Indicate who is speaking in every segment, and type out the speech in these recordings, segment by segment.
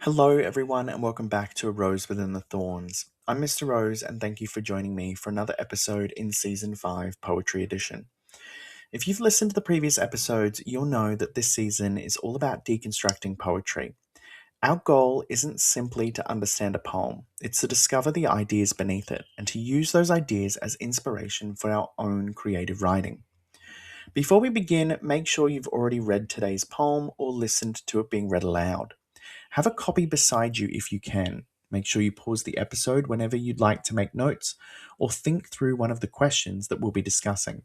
Speaker 1: Hello, everyone, and welcome back to A Rose Within the Thorns. I'm Mr. Rose, and thank you for joining me for another episode in Season 5 Poetry Edition. If you've listened to the previous episodes, you'll know that this season is all about deconstructing poetry. Our goal isn't simply to understand a poem, it's to discover the ideas beneath it and to use those ideas as inspiration for our own creative writing. Before we begin, make sure you've already read today's poem or listened to it being read aloud. Have a copy beside you if you can. Make sure you pause the episode whenever you'd like to make notes or think through one of the questions that we'll be discussing.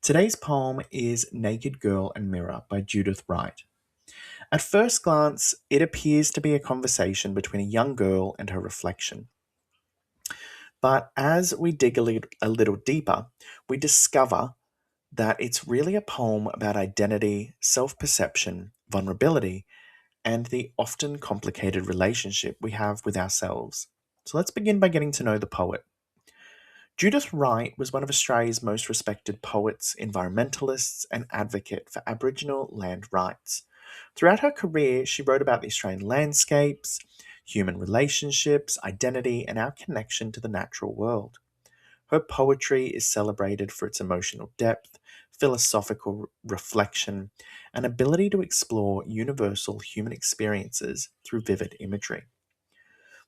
Speaker 1: Today's poem is Naked Girl and Mirror by Judith Wright. At first glance, it appears to be a conversation between a young girl and her reflection. But as we dig a little deeper, we discover that it's really a poem about identity, self perception, vulnerability, and the often complicated relationship we have with ourselves. So let's begin by getting to know the poet. Judith Wright was one of Australia's most respected poets, environmentalists, and advocate for Aboriginal land rights. Throughout her career, she wrote about the Australian landscapes, human relationships, identity, and our connection to the natural world. Her poetry is celebrated for its emotional depth, philosophical reflection, and ability to explore universal human experiences through vivid imagery.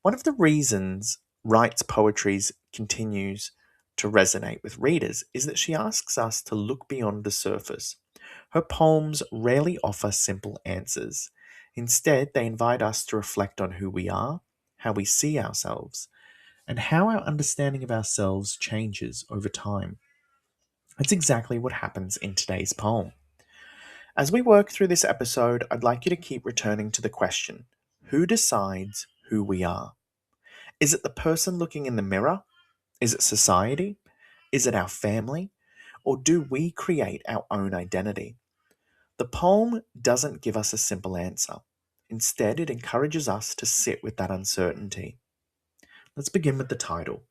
Speaker 1: One of the reasons Wright's poetry continues to resonate with readers is that she asks us to look beyond the surface. Her poems rarely offer simple answers. Instead, they invite us to reflect on who we are, how we see ourselves, and how our understanding of ourselves changes over time. That's exactly what happens in today's poem. As we work through this episode, I'd like you to keep returning to the question: who decides who we are? Is it the person looking in the mirror? Is it society? Is it our family? Or do we create our own identity? The poem doesn't give us a simple answer. Instead, it encourages us to sit with that uncertainty. Let's begin with the title.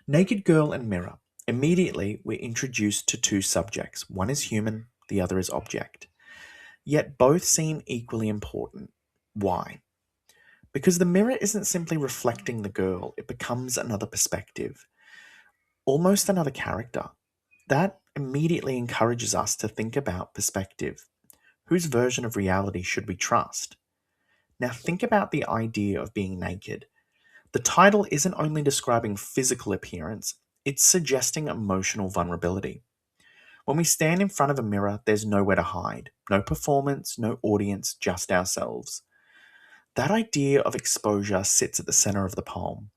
Speaker 1: Naked Girl and Mirror. Immediately, we're introduced to two subjects. One is human, the other is object. Yet both seem equally important. Why? Because the mirror isn't simply reflecting the girl, it becomes another perspective, almost another character. That immediately encourages us to think about perspective. Whose version of reality should we trust? Now, think about the idea of being naked. The title isn't only describing physical appearance, it's suggesting emotional vulnerability. When we stand in front of a mirror, there's nowhere to hide. No performance, no audience, just ourselves. That idea of exposure sits at the center of the poem.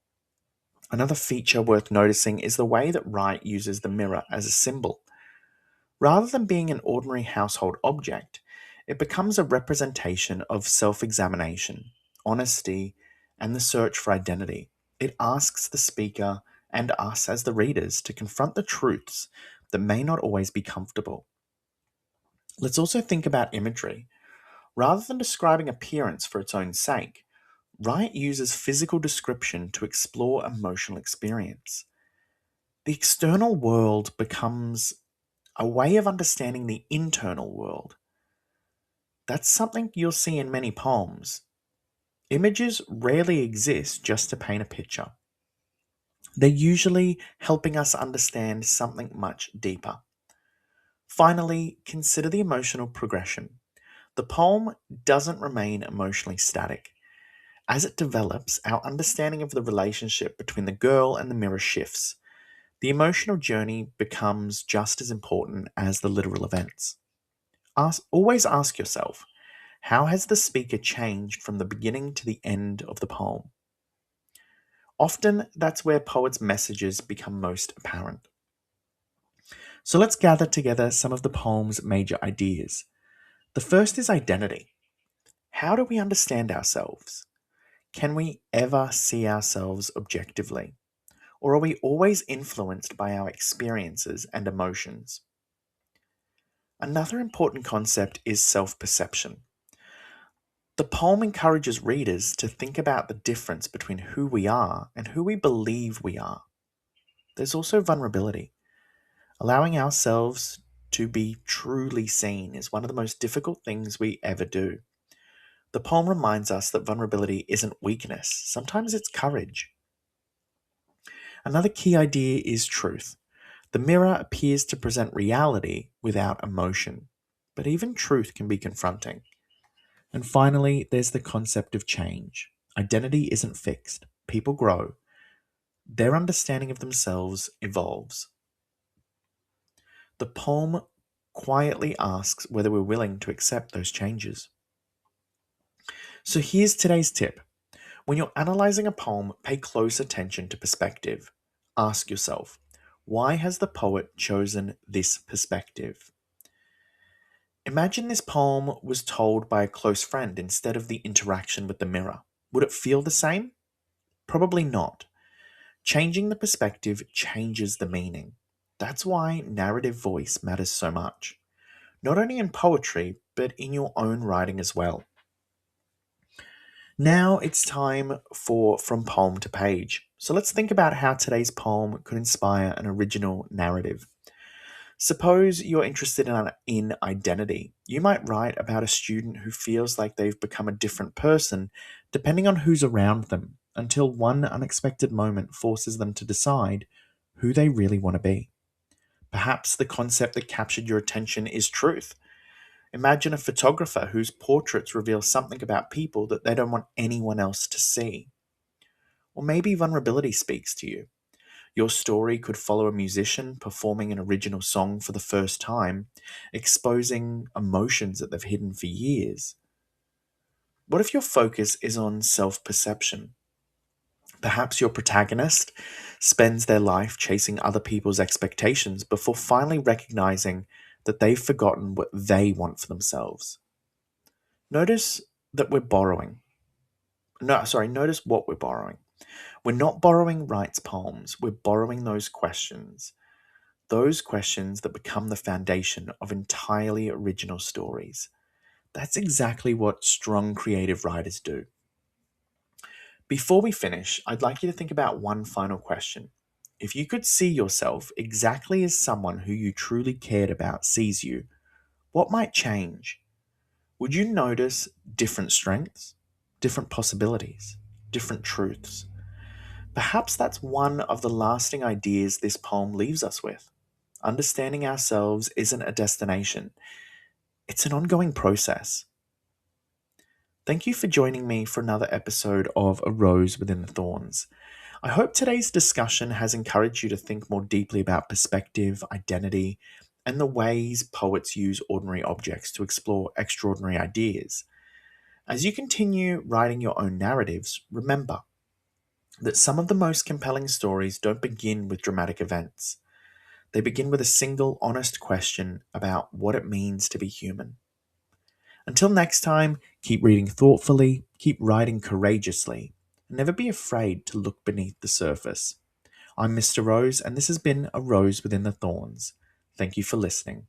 Speaker 1: Another feature worth noticing is the way that Wright uses the mirror as a symbol. Rather than being an ordinary household object, it becomes a representation of self examination, honesty, and the search for identity. It asks the speaker and us as the readers to confront the truths that may not always be comfortable. Let's also think about imagery. Rather than describing appearance for its own sake, Wright uses physical description to explore emotional experience. The external world becomes a way of understanding the internal world. That's something you'll see in many poems. Images rarely exist just to paint a picture. They're usually helping us understand something much deeper. Finally, consider the emotional progression. The poem doesn't remain emotionally static. As it develops, our understanding of the relationship between the girl and the mirror shifts. The emotional journey becomes just as important as the literal events. Always ask yourself, how has the speaker changed from the beginning to the end of the poem? Often, that's where poets' messages become most apparent. So let's gather together some of the poem's major ideas. The first is identity. How do we understand ourselves? Can we ever see ourselves objectively? Or are we always influenced by our experiences and emotions? Another important concept is self perception. The poem encourages readers to think about the difference between who we are and who we believe we are. There's also vulnerability. Allowing ourselves to be truly seen is one of the most difficult things we ever do. The poem reminds us that vulnerability isn't weakness, sometimes it's courage. Another key idea is truth. The mirror appears to present reality without emotion, but even truth can be confronting. And finally, there's the concept of change. Identity isn't fixed, people grow, their understanding of themselves evolves. The poem quietly asks whether we're willing to accept those changes. So here's today's tip. When you're analyzing a poem, pay close attention to perspective. Ask yourself, why has the poet chosen this perspective? Imagine this poem was told by a close friend instead of the interaction with the mirror. Would it feel the same? Probably not. Changing the perspective changes the meaning. That's why narrative voice matters so much. Not only in poetry, but in your own writing as well. Now it's time for From Poem to Page. So let's think about how today's poem could inspire an original narrative. Suppose you're interested in identity. You might write about a student who feels like they've become a different person depending on who's around them, until one unexpected moment forces them to decide who they really want to be. Perhaps the concept that captured your attention is truth. Imagine a photographer whose portraits reveal something about people that they don't want anyone else to see. Or maybe vulnerability speaks to you. Your story could follow a musician performing an original song for the first time, exposing emotions that they've hidden for years. What if your focus is on self-perception? Perhaps your protagonist spends their life chasing other people's expectations before finally recognizing that they've forgotten what they want for themselves. Notice that we're borrowing. Notice what we're borrowing. We're not borrowing Wright's poems, we're borrowing those questions. Those questions that become the foundation of entirely original stories. That's exactly what strong creative writers do. Before we finish, I'd like you to think about one final question. If you could see yourself exactly as someone who you truly cared about sees you, what might change? Would you notice different strengths, different possibilities, different truths? Perhaps that's one of the lasting ideas this poem leaves us with. Understanding ourselves isn't a destination, it's an ongoing process. Thank you for joining me for another episode of A Rose Within the Thorns. I hope today's discussion has encouraged you to think more deeply about perspective, identity, and the ways poets use ordinary objects to explore extraordinary ideas. As you continue writing your own narratives, remember that some of the most compelling stories don't begin with dramatic events. They begin with a single, honest question about what it means to be human. Until next time, keep reading thoughtfully, keep writing courageously, and never be afraid to look beneath the surface. I'm Mr. Rose, and this has been A Rose Within the Thorns. Thank you for listening.